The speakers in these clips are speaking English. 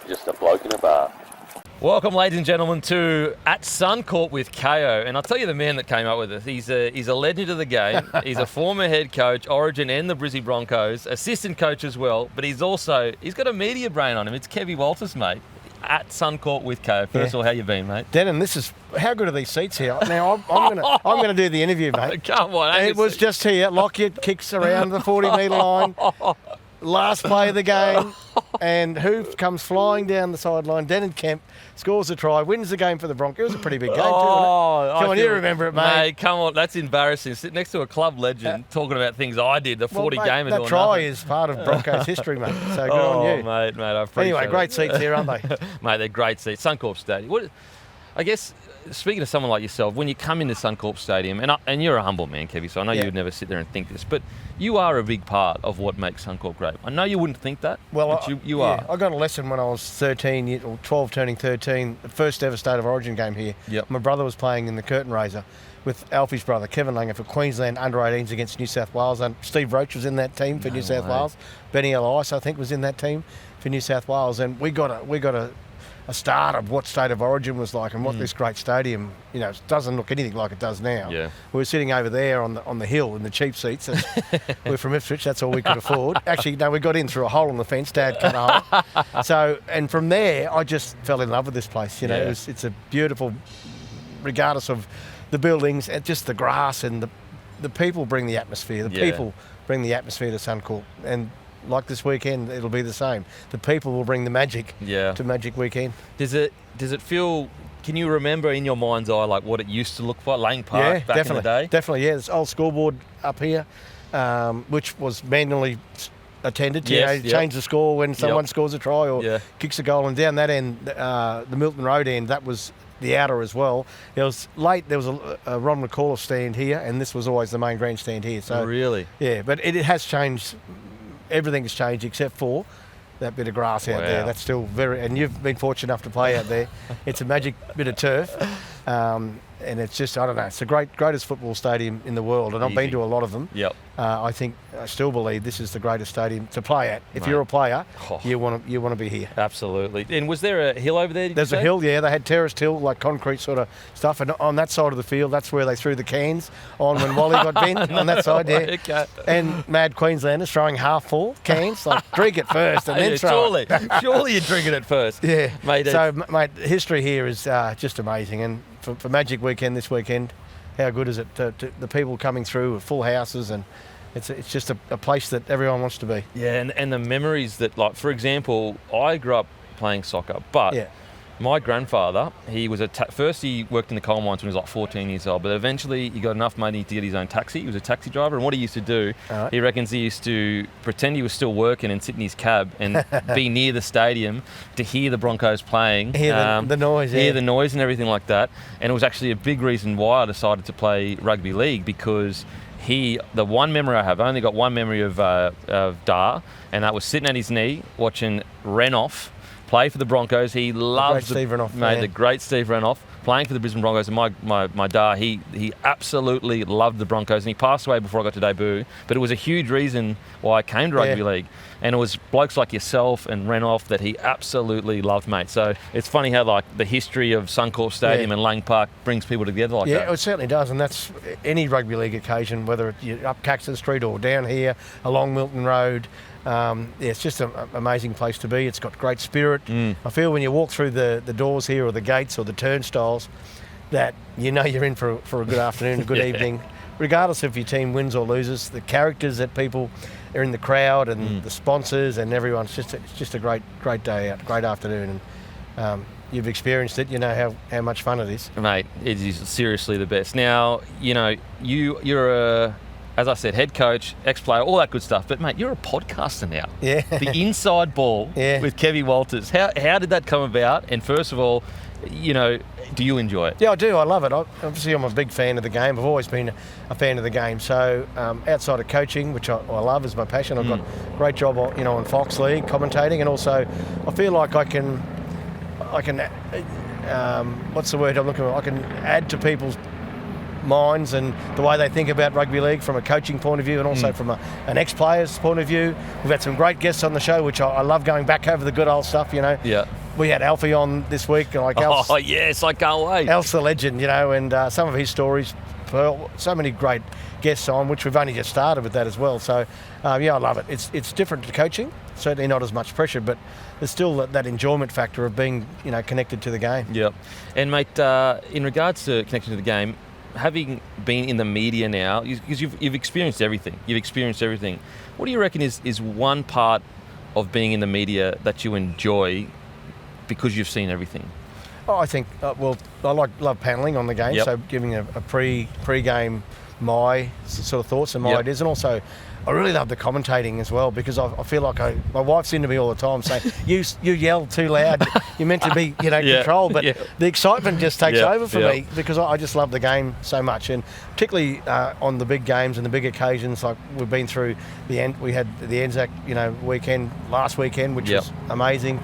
just a bloke in a bar. Welcome, ladies and gentlemen, to At Suncorp with Kayo. And I'll tell you the man that came up with it. He's a legend of the game. He's a former head coach, Origin and the Brizzy Broncos, assistant coach as well. But he's got a media brain on him. It's Kevy Walters, mate. At Suncorp with Kayo. First of all, how you been, mate? Denon, how good are these seats here? Now, I'm gonna do the interview, mate. Come on. It was just here. Lockyer kicks around the 40-metre line. Last play of the game. And who comes flying down the sideline? Denon Kemp scores a try, wins the game for the Broncos. It was a pretty big game, too, wasn't it? Come on, you remember it, mate. Come on, that's embarrassing. Sitting next to a club legend talking about things I did, the 40 game and that doing try nothing. is part of Broncos history, mate. So good on you. Mate, I appreciate Anyway, great it. seats here, aren't they? Mate, they're great seats. Suncorp Stadium. I guess, speaking of someone like yourself, when you come into Suncorp Stadium, and you're a humble man, Kevy, so I know you would never sit there and think this, but you are a big part of what makes Suncorp great. I know you wouldn't think that, but you are. I got a lesson when I was 13, or 12 turning 13, the first ever State of Origin game here. Yep. My brother was playing in the curtain raiser with Alfie's brother, Kevin Langer, for Queensland under-18s against New South Wales, and Steve Roach was in that team for New South Wales. Benny Elias, I think, was in that team for New South Wales, and we got a start of what State of Origin was like and what this great stadium, it doesn't look anything like it does now. Yeah. We were sitting over there on the hill in the cheap seats. And we're from Ipswich, that's all we could afford. Actually, no, we got in through a hole in the fence. Dad cut a hole. So, and from there, I just fell in love with this place. It's a beautiful, regardless of the buildings, just the grass and the people bring the atmosphere. The people bring the atmosphere to Suncorp. And like this weekend, it'll be the same. The people will bring the magic to Magic Weekend. Does it feel? Can you remember in your mind's eye like what it used to look like, Lang Park back in the day? Definitely, yeah. This old scoreboard up here, which was manually attended to change the score when someone scores a try or kicks a goal. And down that end, the Milton Road end, that was the outer as well. It was late. There was a Ron McCauliffe stand here, and this was always the main grandstand here. So really, yeah. But it has changed. Everything has changed except for that bit of grass out there. That's still and you've been fortunate enough to play out there. It's a magic bit of turf. And it's just, I don't know, it's the greatest football stadium in the world. And I've been to a lot of them. Yep. I still believe this is the greatest stadium to play at. If you're a player, you want to be here. Absolutely. And was there a hill over there? There's a hill, yeah. They had terraced hill, like concrete sort of stuff. And on that side of the field, that's where they threw the cans on when Wally got bent on that side, yeah. Okay. And mad Queenslanders throwing half full cans, like drink it first and then throw it. Surely you're drinking it first. Yeah. Mate, so, mate, history here is just amazing. And for Magic Weekend this weekend, how good is it to the people coming through with full houses, and it's just a place that everyone wants to be. Yeah, and the memories that, like, for example, I grew up playing soccer, but my grandfather, he was first he worked in the coal mines when he was like 14 years old, but eventually he got enough money to get his own taxi. He was a taxi driver, and what he used to do, he reckons he used to pretend he was still working and sit in his cab and be near the stadium to hear the Broncos playing. Hear the noise, Hear the noise and everything like that. And it was actually a big reason why I decided to play rugby league, because the one memory I have, I only got one memory of Dar, and that was sitting at his knee watching Renouf play for the Broncos. He loves the great Steve Renouf, playing for the Brisbane Broncos. And my dad, he absolutely loved the Broncos, and he passed away before I got to debut. But it was a huge reason why I came to rugby league. And it was blokes like yourself and Renouf that he absolutely loved, mate. So it's funny how, like, the history of Suncorp Stadium and Lang Park brings people together like that. Yeah, it certainly does. And that's any rugby league occasion, whether you're up Caxton Street or down here along Milton Road. It's just an amazing place to be. It's got great spirit. I feel when you walk through the doors here, or the gates or the turnstiles, that you're in for a good afternoon, a good evening. Regardless if your team wins or loses, the characters that people are in the crowd and the sponsors and everyone, it's just a great day out, great afternoon. And you've experienced it, you know how much fun it is. Mate, it is seriously the best. Now, you're a, as I said, head coach, ex-player, all that good stuff. But, mate, you're a podcaster now. Yeah. The Inside Ball with Kevy Walters. How did that come about? And first of all, do you enjoy it? Yeah, I do. I love it. Obviously, I'm a big fan of the game. I've always been a fan of the game. So outside of coaching, which I love, is my passion, I've got a great job on Fox League commentating, and also I feel like I can what's the word I'm looking for? I can add to people's minds and the way they think about rugby league from a coaching point of view, and also from an ex-player's point of view. We've had some great guests on the show, which I love going back over the good old stuff, Yeah. we had Alfie on this week, and like Oh, yes, I can't wait. Alf's the legend, and some of his stories, so many great guests on, which we've only just started with that as well. So, I love it. It's different to coaching, certainly not as much pressure, but there's still that enjoyment factor of being, connected to the game. Yep. And, mate, in regards to connection to the game, having been in the media now, because you've experienced everything. What do you reckon is one part of being in the media that you enjoy because you've seen everything? Oh, I think, I love paneling on the game, Yep. so giving a pre-game my sort of thoughts and my Yep. ideas, and also I really love the commentating as well, because I feel like my wife's into me all the time saying, you yell too loud, you're meant to be controlled, but the excitement just takes over for me, because I just love the game so much, and particularly on the big games and the big occasions, like we've been through we had the Anzac weekend last weekend, which was amazing.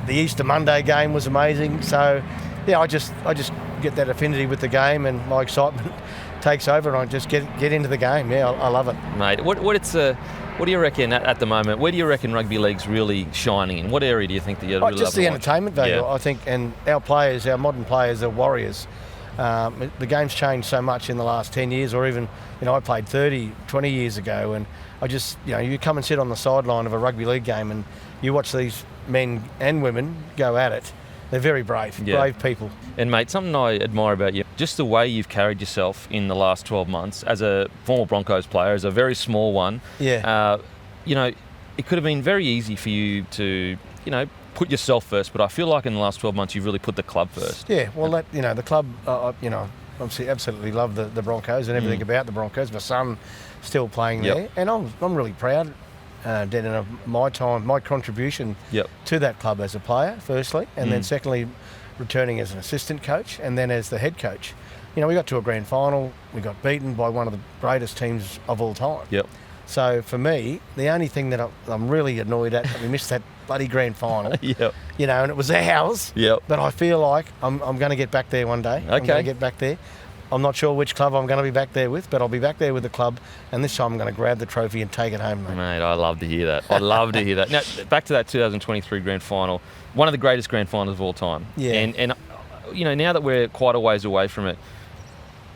The Easter Monday game was amazing. So I just get that affinity with the game, and my excitement takes over, and I just get into the game. I love it, mate. What do you reckon at the moment? Where do you reckon rugby league's really shining in? What area do you think that you're really just the entertainment value? I think, and our modern players are warriors. The game's changed so much in the last 10 years, or even I played 30, 20 years ago, and I just you come and sit on the sideline of a rugby league game, and you watch these men and women go at it. They're very brave people. And, mate, something I admire about you, just the way you've carried yourself in the last 12 months as a former Broncos player, as a very small one. Yeah. It could have been very easy for you to, put yourself first, but I feel like in the last 12 months you've really put the club first. Yeah, well, the club, obviously absolutely love the Broncos and everything about the Broncos. My son still playing there, and I'm really proud, Dan, of my contribution to that club as a player, firstly, and then secondly, returning as an assistant coach, and then as the head coach. We got to a grand final. We got beaten by one of the greatest teams of all time. Yep. So for me, the only thing that I'm really annoyed at, we missed that bloody grand final. Yep. And it was ours. Yep. But I feel like I'm going to get back there one day. Okay. I'm going to get back there. I'm not sure which club I'm going to be back there with, but I'll be back there with the club, and this time I'm going to grab the trophy and take it home, mate. Mate, I love to hear that. Now, back to that 2023 grand final, one of the greatest grand finals of all time. Yeah. And now that we're quite a ways away from it,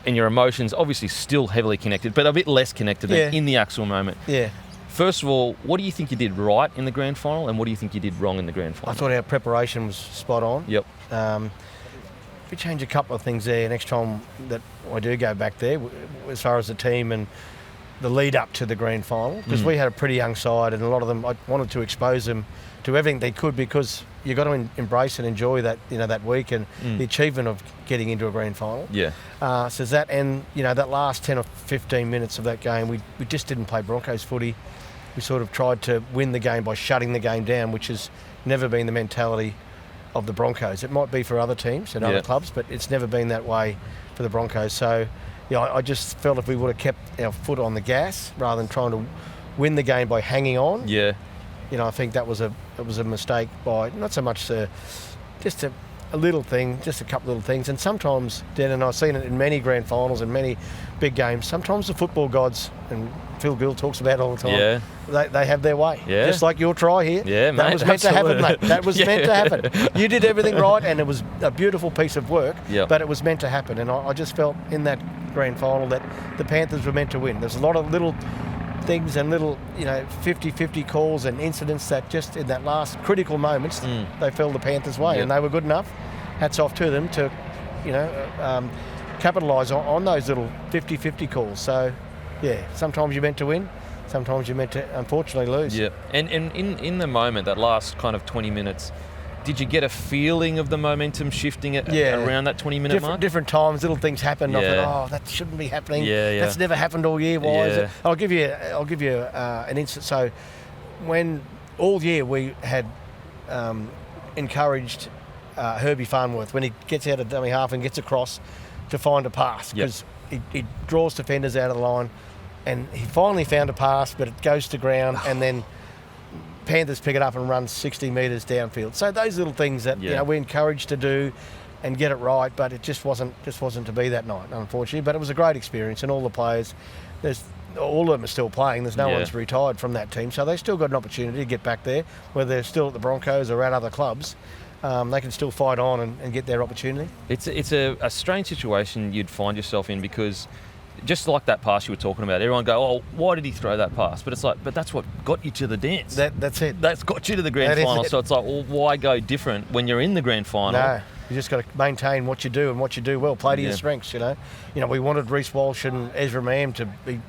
and your emotions obviously still heavily connected, but a bit less connected than in the actual moment. Yeah. First of all, what do you think you did right in the grand final, and what do you think you did wrong in the grand final? I thought our preparation was spot on. Yep. We change a couple of things there next time that I do go back there, as far as the team and the lead up to the grand final, because we had a pretty young side, and a lot of them, I wanted to expose them to everything they could, because you've got to embrace and enjoy that that week and the achievement of getting into a grand final. Yeah. So that, and that last 10 or 15 minutes of that game, we just didn't play Broncos footy. We sort of tried to win the game by shutting the game down, which has never been the mentality of the Broncos. It might be for other teams and other clubs, but it's never been that way for the Broncos. So, I just felt if we would have kept our foot on the gas rather than trying to win the game by hanging on. Yeah. I think that was a mistake by not so much just a little thing, just a couple little things. And sometimes, Dan, and I've seen it in many grand finals and many big games, sometimes the football gods, and Phil Gill talks about it all the time, they have their way. Yeah. Just like your try here. Yeah, that mate, was meant to happen, mate. That was meant to happen. You did everything right, and it was a beautiful piece of work, but it was meant to happen. And I just felt in that grand final that the Panthers were meant to win. There's a lot of little things and little 50-50 calls and incidents that just in that last critical moments they fell the Panthers' way, and they were good enough. Hats off to them to capitalise on those little 50-50 calls. So sometimes you're meant to win, sometimes you're meant to unfortunately lose. Yeah. And in the moment, that last kind of 20 minutes, did you get a feeling of the momentum shifting around that 20-minute mark? Different times, little things happened. I thought, that shouldn't be happening. That's never happened all year. Why is it? I'll give you an instance. So, when all year we had encouraged Herbie Farnworth, when he gets out of dummy half and gets across, to find a pass, because he draws defenders out of the line, and he finally found a pass, but it goes to ground, and then Panthers pick it up and run 60 metres downfield. So those little things that we're encouraged to do and get it right, but it just wasn't to be that night, unfortunately. But it was a great experience, and all the players, all of them are still playing. There's no one's retired from that team, so they've still got an opportunity to get back there, whether they're still at the Broncos or at other clubs. they can still fight on and get their opportunity. It's a strange situation you'd find yourself in, because just like that pass you were talking about, everyone go, oh, why did he throw that pass? But it's like, but that's what got you to the dance. That's it. That's got you to the grand final. So it's like, well, why go different when you're in the grand final? No, you just got to maintain what you do and what you do well. Play to your strengths, we wanted Reece Walsh and Ezra Mam to be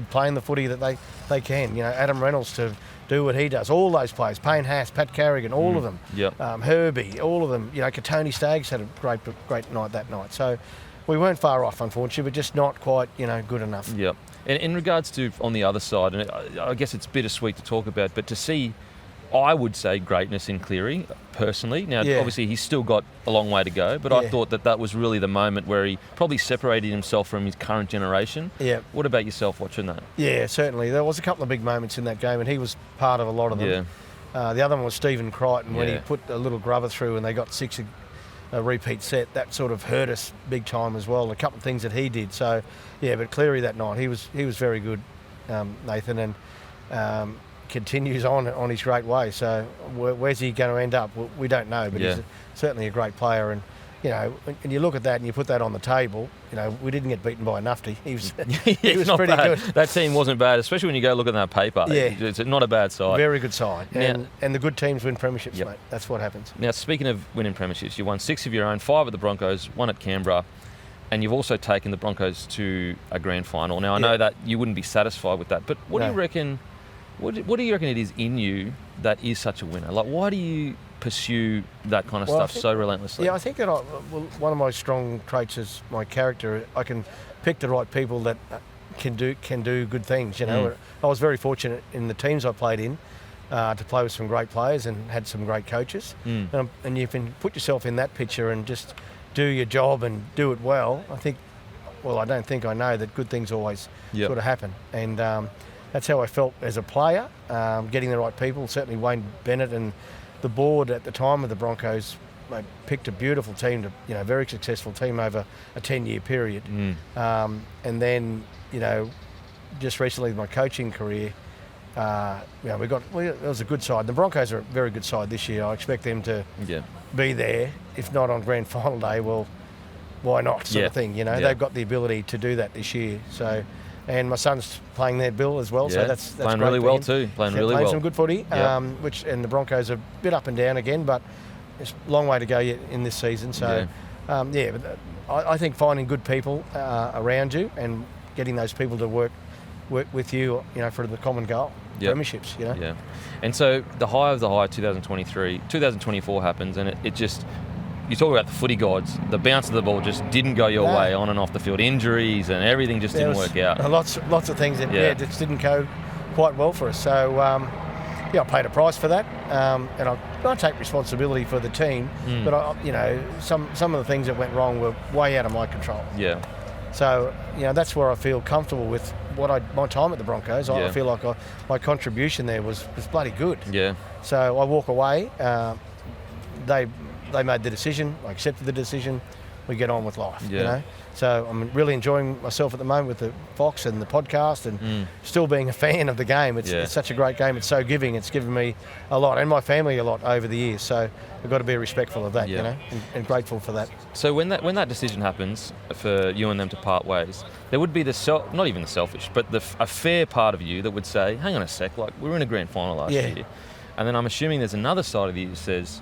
playing the footy that they can. Adam Reynolds to do what he does. All those players, Payne Haas, Pat Carrigan, all of them. Yep. Herbie, all of them. Katoni Staggs had a great night that night. So we weren't far off, unfortunately, but just not quite, good enough. Yep. And in regards to on the other side, and I guess it's bittersweet to talk about, but to see, I would say, greatness in Cleary, personally. Now, obviously, he's still got a long way to go, but I thought that was really the moment where he probably separated himself from his current generation. Yeah. What about yourself watching that? Yeah, certainly. There was a couple of big moments in that game, and he was part of a lot of them. Yeah. The other one was Stephen Crichton, when he put a little grubber through and they got 6 a repeat set. That sort of hurt us big time as well. A couple of things that he did. So, but Cleary that night, he was very good, Nathan, and continues on his great way. So where's he going to end up? We don't know, but he's certainly a great player. And and you look at that and you put that on the table. We didn't get beaten by a nufty. He was pretty bad. good. That team wasn't bad, especially when you go look at that paper. Yeah. It's not a bad side. Very good side. And the good teams win premierships, mate. That's what happens. Now, speaking of winning premierships, you won 6 of your own, 5 at the Broncos, 1 at Canberra, and you've also taken the Broncos to a grand final. Now, I know that you wouldn't be satisfied with that, but what do you reckon? What do you reckon it is in you that is such a winner? Like, why do you pursue that kind of stuff so relentlessly? Yeah, I think that one of my strong traits is my character. I can pick the right people that can do good things. I was very fortunate in the teams I played in to play with some great players and had some great coaches. And you can put yourself in that picture and just do your job and do it well. I know that good things always sort of happen. And that's how I felt as a player, getting the right people. Certainly Wayne Bennett and the board at the time of the Broncos picked a beautiful team, very successful team over a 10-year period. And then, just recently my coaching career, it was a good side. The Broncos are a very good side this year. I expect them to be there. If not on grand final day, well, why not, sort of thing. They've got the ability to do that this year. So. And my son's playing their bill as well, so that's playing great really well too. Playing some good footy, and the Broncos are a bit up and down again, but it's a long way to go yet in this season. So, but I think finding good people around you and getting those people to work with you, for the common goal, premierships. Yeah. And so the high of the high, 2023, 2024 happens, and it just. You talk about the footy gods. The bounce of the ball just didn't go your way on and off the field. Injuries and everything just didn't work out. Lots of things that just didn't go quite well for us. So I paid a price for that, and I take responsibility for the team. But some of the things that went wrong were way out of my control. Yeah. So that's where I feel comfortable with my time at the Broncos. I feel like my contribution there was bloody good. Yeah. So I walk away. They made the decision. I accepted the decision. We get on with life. So I'm really enjoying myself at the moment with the Fox and the podcast, and still being a fan of the game. It's such a great game. It's so giving. It's given me a lot, and my family a lot over the years. So we've got to be respectful of that, and grateful for that. So when that decision happens for you and them to part ways, there would be not even the selfish, but a fair part of you that would say, hang on a sec, like we were in a grand final last year, and then I'm assuming there's another side of you that says,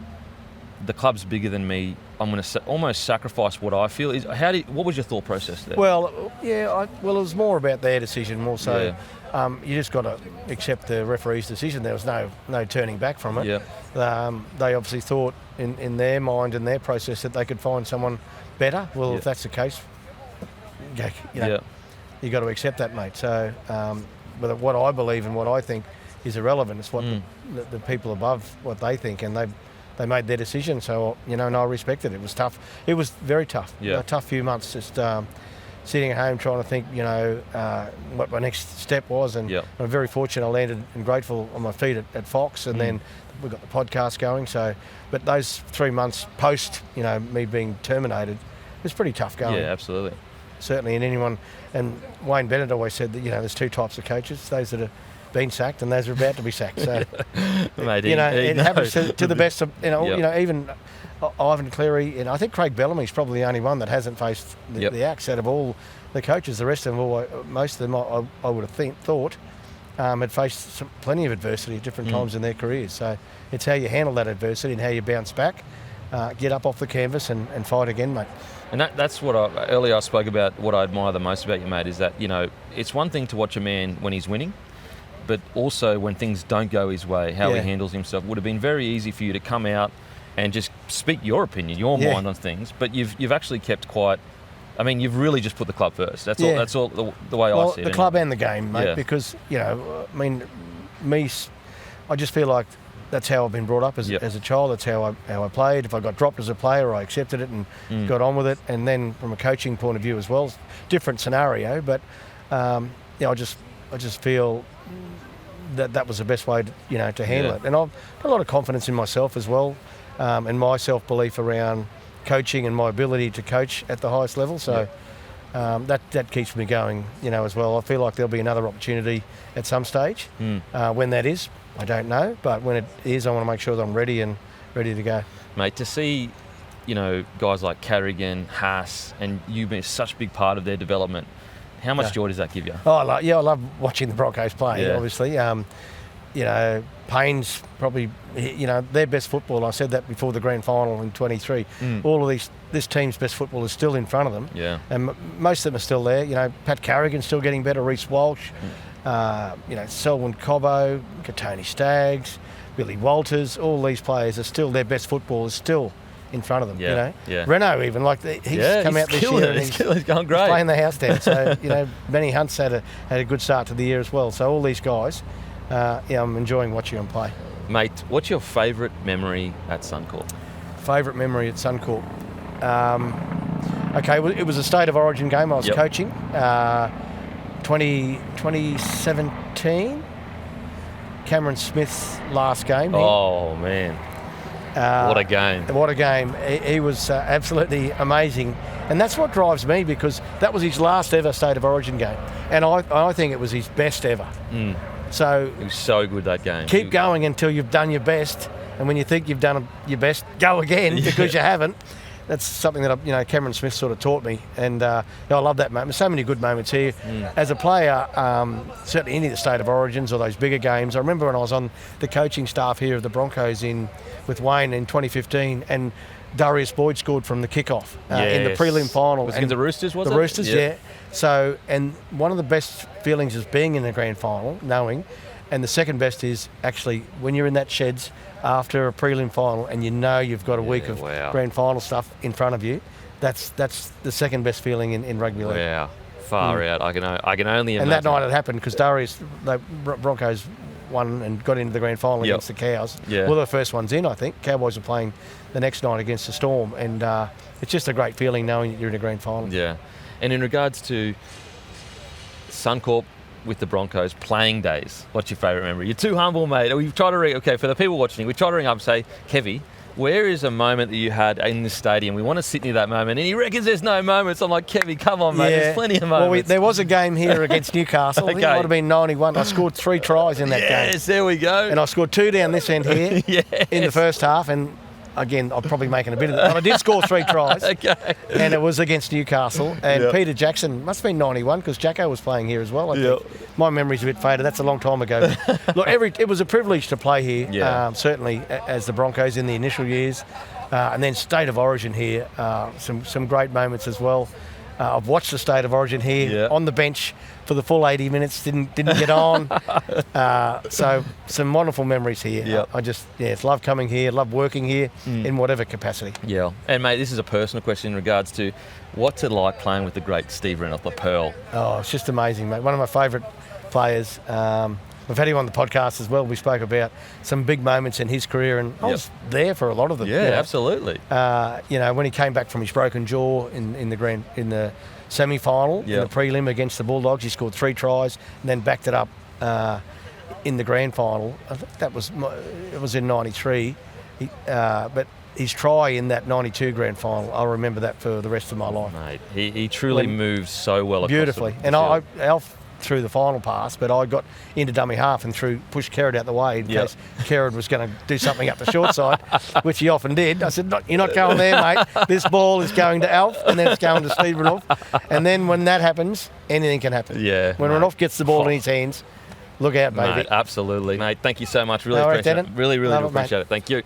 the club's bigger than me. I'm going to almost sacrifice what I feel. What was your thought process there? Well, it was more about their decision, more so. You just got to accept the referee's decision. There was no turning back from it. They obviously thought in their mind and their process that they could find someone better. Well, if that's the case, you got to accept that, mate. So, but what I believe and what I think is irrelevant. It's what the people above, what they think, and they made their decision, so and I respected it. It was tough. It was very tough. A tough few months, just sitting at home trying to think, what my next step was. And I'm very fortunate. I landed and grateful on my feet at Fox, and then we got the podcast going. So, but those 3 months post, me being terminated, it was pretty tough going. Yeah, absolutely. Certainly, and Wayne Bennett always said that there's two types of coaches: those that are been sacked and those are about to be sacked. So, Mate, it happens to the best of, Yep. even Ivan Cleary, and I think Craig Bellamy's probably the only one that hasn't faced the axe out of all the coaches. The rest of them, most of them, I would have thought, had faced plenty of adversity at different times in their careers. So it's how you handle that adversity and how you bounce back, get up off the canvas and fight again, mate. And that's what earlier I spoke about. What I admire the most about you, mate, is that it's one thing to watch a man when he's winning, but also when things don't go his way, how he handles himself. It would have been very easy for you to come out and just speak your opinion, your mind on things, but you've actually kept quiet. I mean, you've really just put the club first. That's all. That's all the way I see it. The club and the game, mate. Because I just feel like that's how I've been brought up as a child. That's how I played. If I got dropped as a player, I accepted it and got on with it. And then from a coaching point of view as well, different scenario. But I just feel that was the best way to handle it. And I've got a lot of confidence in myself as well, and my self-belief around coaching and my ability to coach at the highest level. So that keeps me going, as well. I feel like there'll be another opportunity at some stage. When that is, I don't know. But when it is, I want to make sure that I'm ready to go. Mate, to see, guys like Carrigan, Haas, and you being such a big part of their development, how much joy does that give you? Oh, I love watching the Broncos play, obviously. Payne's probably, their best football. I said that before the grand final in 23. All of this team's best football is still in front of them. Yeah. And most of them are still there. Pat Carrigan's still getting better, Reece Walsh, Selwyn Cobbo, Katoni Staggs, Billy Walters, all these players are still, their best football is still in front of them. Renault even, he's come out this year and he's going great. He's playing the house down. So, Benny Hunt's had a good start to the year as well. So all these guys, I'm enjoying watching them play. Mate, what's your favourite memory at Suncorp? Favourite memory at Suncorp? It was a State of Origin game I was coaching. 2017, Cameron Smith's last game. Oh, man. What a game. What a game. He was absolutely amazing. And that's what drives me, because that was his last ever State of Origin game. And I think it was his best ever. So it was so good, that game. Keep going until you've done your best. And when you think you've done your best, go again, because you haven't. That's something that Cameron Smith sort of taught me, and I love that moment. So many good moments here. As a player, certainly any of the State of Origins or those bigger games. I remember when I was on the coaching staff here of the Broncos with Wayne in 2015, and Darius Boyd scored from the kickoff in the prelim final. Was it against the Roosters, was it? The Roosters, yeah. So, and one of the best feelings is being in the grand final, knowing, and the second best is actually when you're in that sheds after a prelim final and you've got a week of grand final stuff in front of you. That's the second best feeling in rugby league. Wow, far out. I can only imagine. And that night it happened because Darius, the Broncos won and got into the grand final against the Cows. Yeah. Well, the first one's in, I think. Cowboys are playing the next night against the Storm, and it's just a great feeling knowing that you're in a grand final. Yeah. And in regards to Suncorp with the Broncos playing days, what's your favourite memory? You're too humble, mate. We've tried to ring, for the people watching, we try to ring up and say, Kevy, where is a moment that you had in the stadium? We want to sit near that moment. And he reckons there's no moments. I'm like, Kevy, come on, mate. There's plenty of moments. Well, there was a game here against Newcastle. I think it might have been 91. I scored 3 tries in that game. Yes, there we go. And I scored 2 down this end here in the first half. And again, I'm probably making a bit of it. But I did score 3 tries. And it was against Newcastle. And Peter Jackson, must have been 91 because Jacko was playing here as well, I think. My memory's a bit faded. That's a long time ago. Look, it was a privilege to play here, certainly as the Broncos in the initial years. And then State of Origin here, some great moments as well. I've watched the State of Origin here on the bench for the full 80 minutes, didn't get on. So some wonderful memories here. I just, love coming here, love working here in whatever capacity. Yeah. And mate, this is a personal question in regards to what's it like playing with the great Steve Reynolds, the Pearl? Oh, it's just amazing, mate. One of my favourite players. We've had him on the podcast as well. We spoke about some big moments in his career, and I was there for a lot of them. Yeah, absolutely. When he came back from his broken jaw in the semi-final, in the prelim against the Bulldogs, he scored 3 tries and then backed it up in the grand final. I think it was in '93, but his try in that '92 grand final, I'll remember that for the rest of my life. Mate, he truly moves so well. Beautifully, and through the final pass, but I got into dummy half and pushed Kerrod out the way in case Kerrod was going to do something up the short side, which he often did. I said, "You're not going there, mate. This ball is going to Alf, and then it's going to Steve Renouf." And then when that happens, anything can happen. Yeah. When Renouf gets the ball in his hands, look out, baby. Mate, absolutely. Mate, thank you so much. Really No worries, appreciate it. Denton. Really, really Love do it, mate. appreciate it. Thank you.